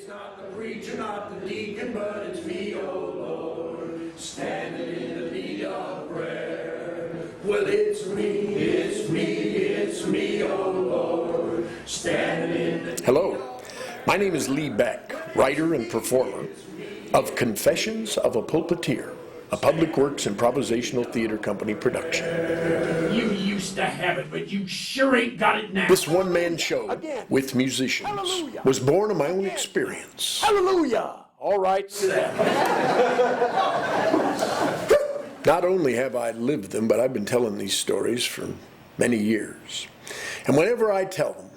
not the preacher, not the deacon, but it's me, oh Lord, standing in the need of prayer. Well, it's me, oh Lord, standing in the... Hello, my name is Lee Beck, writer and performer of Confessions of a Pulpiteer, a public works improvisational theater company production. You used to have it, but you sure ain't got it now. This one-man show with musicians was born of my own experience. Hallelujah! All right, not only have I lived them, but I've been telling these stories for many years. And whenever I tell them,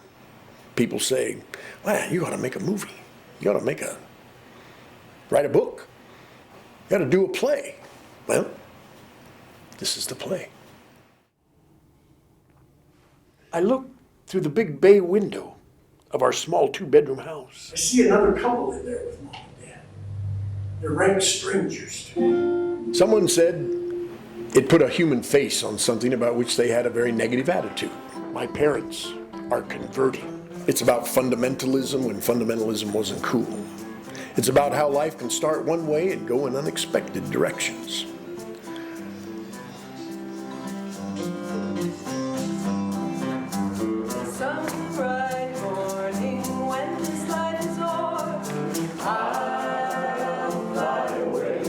people say, "Man, you ought to make a movie. You ought to write a book. You ought to do a play." Well, this is the play. I look through the big bay window of our small 2-bedroom house. I see another couple in there with Mom and Dad. They're rank strangers to me. Someone said it put a human face on something about which they had a very negative attitude. My parents are converting. It's about fundamentalism when fundamentalism wasn't cool. It's about how life can start one way and go in unexpected directions. Some bright morning when this light is o'er, I'll fly away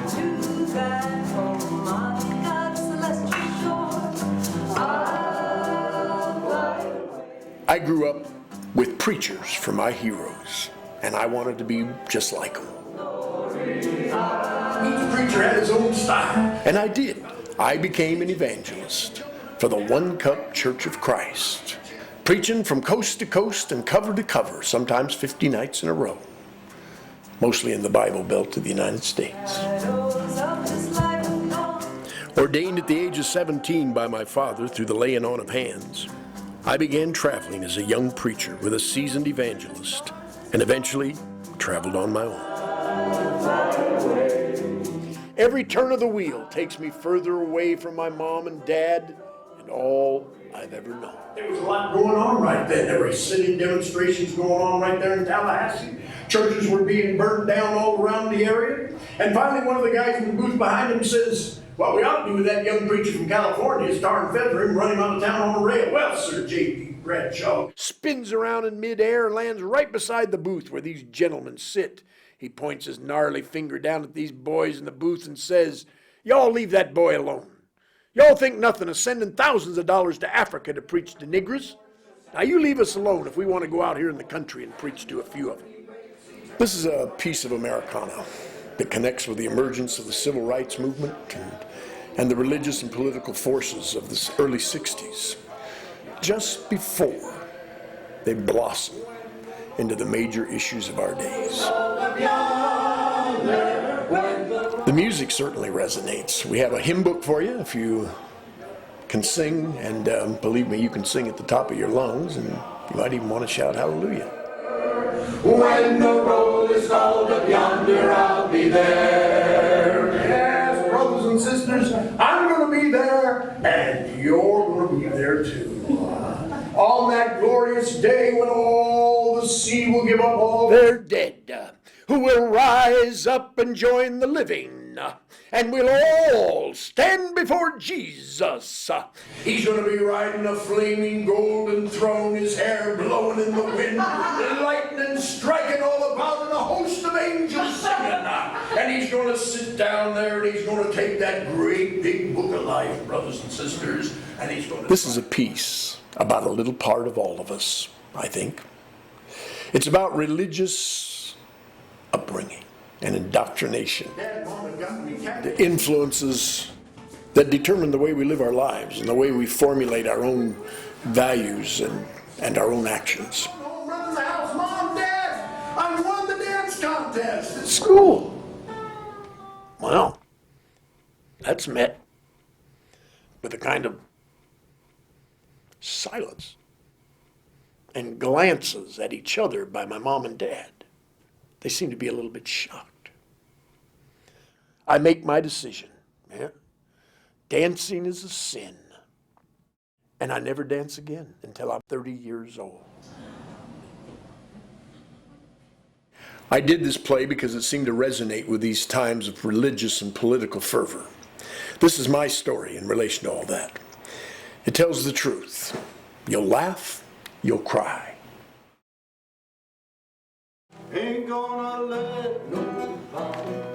to that home on God's celestial shore. I'll fly away. I grew up with preachers for my heroes, and I wanted to be just like them. Each preacher had his own style. And I did. I became an evangelist for the One Cup Church of Christ, preaching from coast to coast and cover to cover, sometimes 50 nights in a row, mostly in the Bible Belt of the United States. Ordained at the age of 17 by my father through the laying on of hands, I began traveling as a young preacher with a seasoned evangelist, and eventually traveled on my own. Every turn of the wheel takes me further away from my mom and dad and all I've ever known. There was a lot going on right then. There were city demonstrations going on right there in Tallahassee. Churches were being burned down all around the area. And finally, one of the guys in the booth behind him says, "What we ought to do with that young preacher from California is tar and feather him and run him out of town on a rail." Well, Sir J.P. Bradshaw Spins around in midair and lands right beside the booth where these gentlemen sit. He points his gnarly finger down at these boys in the booth and says, "Y'all leave that boy alone. Y'all think nothing of sending thousands of dollars to Africa to preach to niggers. Now you leave us alone if we want to go out here in the country and preach to a few of them." This is a piece of Americana that connects with the emergence of the civil rights movement and the religious and political forces of the early 60s, just before they blossom into the major issues of our days. The music certainly resonates. We have a hymn book for you if you can sing, and believe me, you can sing at the top of your lungs, and you might even want to shout hallelujah. When the roll is called up yonder, I'll be there. Yes, brothers and sisters, I'm going to be there, and you're going to be there too. On that glorious day when all the sea will give up all They're dead, who will rise up and join the living, and we'll all stand before Jesus. He's going to be riding a flaming golden throne, his hair blowing in the wind, lightning striking all about, and a host of angels singing. And he's going to sit down there, and he's going to take that great big book of life, brothers and sisters, and he's going to... This is a piece about a little part of all of us, I think. It's about religious upbringing and indoctrination, the influences that determine the way we live our lives and the way we formulate our own values and our own actions. Run in the house, Mom, Dad, I won the dance contest at School. Well, that's met with a kind of silence and glances at each other by my mom and dad. They seem to be a little bit shocked. I make my decision. Yeah. Dancing is a sin. And I never dance again until I'm 30 years old. I did this play because it seemed to resonate with these times of religious and political fervor. This is my story in relation to all that. It tells the truth. You'll laugh, you'll cry. Ain't gonna let nobody